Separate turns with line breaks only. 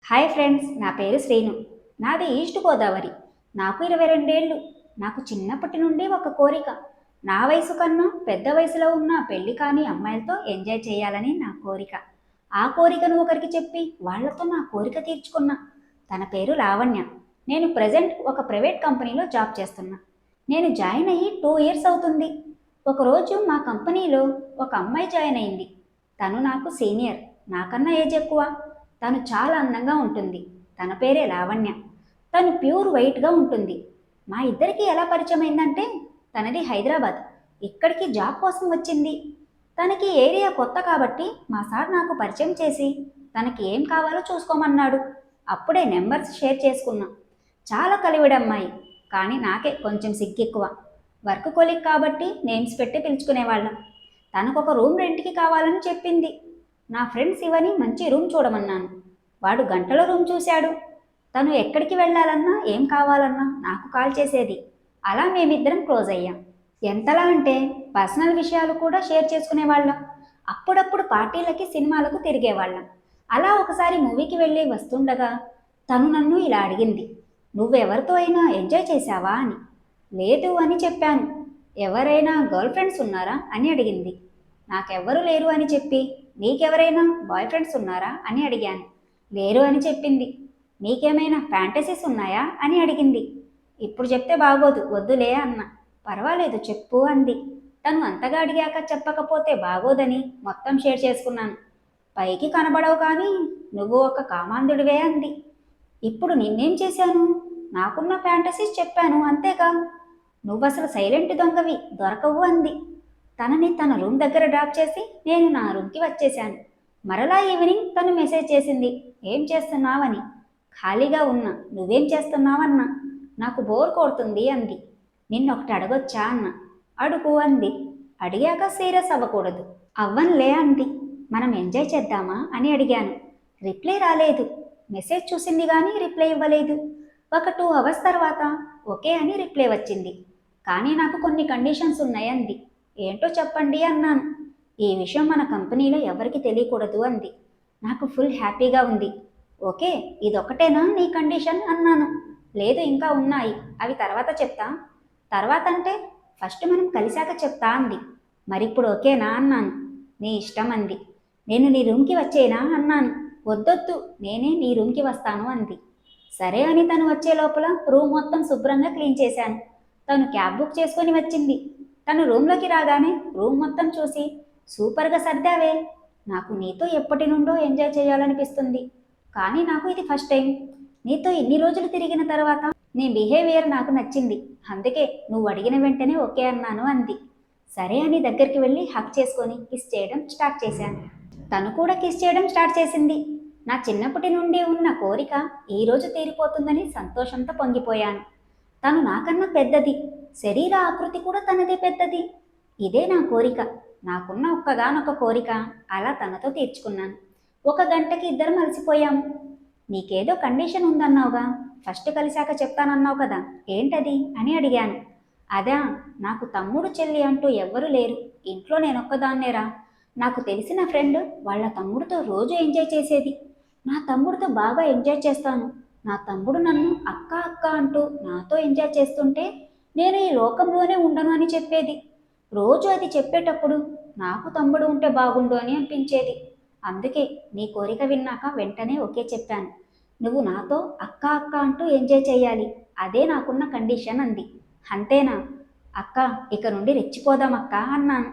Hi friends, నా పేరు శ్రీను. నాది ఈస్ట్ గోదావరి. నాకు 22 ఏళ్ళు. నాకు చిన్నప్పటి నుండి ఒక కోరిక. నా వయసు కన్నా పెద్ద వయసులో ఉన్న పెళ్లి కాని అమ్మాయిలతో ఎంజాయ్ చేయాలని నా కోరిక. ఆ కోరికను ఒకరికి చెప్పి వాళ్ళతో నా కోరిక తీర్చుకున్నా. తన పేరు లావణ్య. నేను ప్రజెంట్ ఒక ప్రైవేట్ కంపెనీలో జాబ్ చేస్తున్నా. నేను జాయిన్ అయ్యి 2 ఇయర్స్ అవుతుంది. ఒకరోజు మా కంపెనీలో ఒక అమ్మాయి జాయిన్ అయింది. తను నాకు సీనియర్. నాకన్నా ఏజ్ ఎక్కువ. తను చాలా అందంగా ఉంటుంది. తన పేరే లావణ్య. తను ప్యూర్ వైట్గా ఉంటుంది. మా ఇద్దరికి ఎలా పరిచయం అయిందంటే, తనది హైదరాబాద్. ఇక్కడికి జాబ్ కోసం వచ్చింది. తనకి ఏరియా కొత్త కాబట్టి మా సార్ నాకు పరిచయం చేసి తనకి ఏం కావాలో చూసుకోమన్నాడు. అప్పుడే నెంబర్స్ షేర్ చేసుకున్నాం. చాలా కలివిడమ్మాయి, కానీ నాకే కొంచెం సిగ్గెక్కువ. వర్క్ కొలీగ్ కాబట్టి నేమ్స్ పెట్టి పిలుచుకునేవాళ్ళం. తనకొక రూమ్ రెంట్కి కావాలని చెప్పింది. నా ఫ్రెండ్ శివని మంచి రూమ్ చూడమన్నాను. వాడు గంటలో రూమ్ చూశాడు. తను ఎక్కడికి వెళ్ళాలన్నా ఏం కావాలన్నా నాకు కాల్ చేసేది. అలా మేమిద్దరం క్లోజ్ అయ్యాం. ఎంతలా అంటే పర్సనల్ విషయాలు కూడా షేర్ చేసుకునేవాళ్ళం. అప్పుడప్పుడు పార్టీలకి సినిమాలకు తిరిగేవాళ్ళం. అలా ఒకసారి మూవీకి వెళ్ళి వస్తుండగా తను నన్ను ఇలా అడిగింది, నువ్వెవరితో అయినా ఎంజాయ్ చేశావా అని. లేదు అని చెప్పాను. ఎవరైనా గర్ల్ ఫ్రెండ్స్ ఉన్నారా అని అడిగింది. నాకెవ్వరూ లేరు అని చెప్పి, నీకెవరైనా బాయ్ ఫ్రెండ్స్ ఉన్నారా అని అడిగాను. లేరు అని చెప్పింది. నీకేమైనా ఫ్యాంటసీస్ ఉన్నాయా అని అడిగింది. ఇప్పుడు చెప్తే బాగోదు, వద్దులే అన్న. పర్వాలేదు చెప్పు అంది. తను అంతగా అడిగాక చెప్పకపోతే బాగోదని మొత్తం షేర్ చేసుకున్నాను. పైకి కనబడవు కానీ నువ్వు ఒక కామాంధుడివే అంది. ఇప్పుడు నిన్నేం చేశాను? నాకున్న ఫ్యాంటసీస్ చెప్పాను అంతేగా. నువ్వసలు సైలెంట్ దొంగవి, దొరకవు అంది. తనని తన రూమ్ దగ్గర డ్రాప్ చేసి నేను నా రూమ్కి వచ్చేశాను. మరలా ఈవినింగ్ తను మెసేజ్ చేసింది, ఏం చేస్తున్నావని. ఖాళీగా ఉన్నా, నువ్వేం చేస్తున్నావన్నా. నాకు బోర్ కొడుతుంది అంది. నిన్నొకటి అడగొచ్చా అన్న. అడుగు అంది. అడిగాక సీరియస్ అవ్వకూడదు. అవ్వనులే అంది. మనం ఎంజాయ్ చేద్దామా అని అడిగాను. రిప్లై రాలేదు. మెసేజ్ చూసింది కానీ రిప్లై ఇవ్వలేదు. ఒక 2 అవర్స్ తర్వాత ఓకే అని రిప్లై వచ్చింది. కానీ నాకు కొన్ని కండిషన్స్ ఉన్నాయంది. ఏంటో చెప్పండి అన్నాను. ఈ విషయం మన కంపెనీలో ఎవరికి తెలియకూడదు అంది. నాకు ఫుల్ హ్యాపీగా ఉంది. ఓకే, ఇదొకటేనా నీ కండిషన్ అన్నాను. లేదు, ఇంకా ఉన్నాయి, అవి తర్వాత చెప్తా. తర్వాత అంటే ఫస్ట్ మనం కలిశాక చెప్తా అంది. మరిప్పుడు ఓకేనా అన్నాను. నీ ఇష్టం అంది. నేను నీ రూమ్కి వచ్చేనా అన్నాను. వద్దొద్దు, నేనే నీ రూమ్కి వస్తాను అంది. సరే అని తను వచ్చే లోపల రూమ్ మొత్తం శుభ్రంగా క్లీన్ చేశాను. తను క్యాబ్ బుక్ చేసుకొని వచ్చింది. తను రూమ్లోకి రాగానే రూమ్ మొత్తం చూసి, సూపర్గా సర్దావే. నాకు నీతో ఎప్పటి నుండో ఎంజాయ్ చేయాలనిపిస్తుంది. కానీ నాకు ఇది ఫస్ట్ టైం. నీతో ఇన్ని రోజులు తిరిగిన తర్వాత నీ బిహేవియర్ నాకు నచ్చింది. అందుకే నువ్వు అడిగిన వెంటనే ఓకే అన్నాను అంది. సరే అని దగ్గరికి వెళ్ళి హక్ చేసుకొని కిస్ చేయడం స్టార్ట్ చేశాను. తను కూడా కిస్ చేయడం స్టార్ట్ చేసింది. నా చిన్నప్పటి నుండి ఉన్న కోరిక ఈరోజు తీరిపోతుందని సంతోషంతో పొంగిపోయాను. తను నాకన్నా పెద్దది. శరీర ఆకృతి కూడా తనదే పెద్దది. ఇదే నా కోరిక. నాకున్న ఒక్కగానొక్క కోరిక అలా తనతో తీర్చుకున్నాను. 1 గంటకి ఇద్దరం అలసిపోయాము. నీకేదో కండిషన్ ఉందన్నావుగా, ఫస్ట్ కలిశాక చెప్తానన్నావు కదా, ఏంటది అని అడిగాను. అదా, నాకు తమ్ముడు చెల్లి అంటూ ఎవ్వరూ లేరు. ఇంట్లో నేనొక్కదాన్నేరా. నాకు తెలిసిన ఫ్రెండ్ వాళ్ళ తమ్ముడితో రోజు ఎంజాయ్ చేసేది. నా తమ్ముడితో బాగా ఎంజాయ్ చేస్తాను. నా తమ్ముడు నన్ను అక్క అక్క అంటూ నాతో ఎంజాయ్ చేస్తుంటే నేను ఈ లోకంలోనే ఉండను అని చెప్పేది. రోజు అది చెప్పేటప్పుడు నాకు తమ్ముడు ఉంటే బాగుండు అని అనిపించేది. అందుకే నీ కోరిక విన్నాక వెంటనే ఓకే చెప్పాను. నువ్వు నాతో అక్క అక్క అంటూ ఎంజాయ్ చేయాలి. అదే నాకున్న కండిషన్ అంది. అంతేనా అక్క, ఇక నుండి రెచ్చిపోదాం అక్క అన్నాను.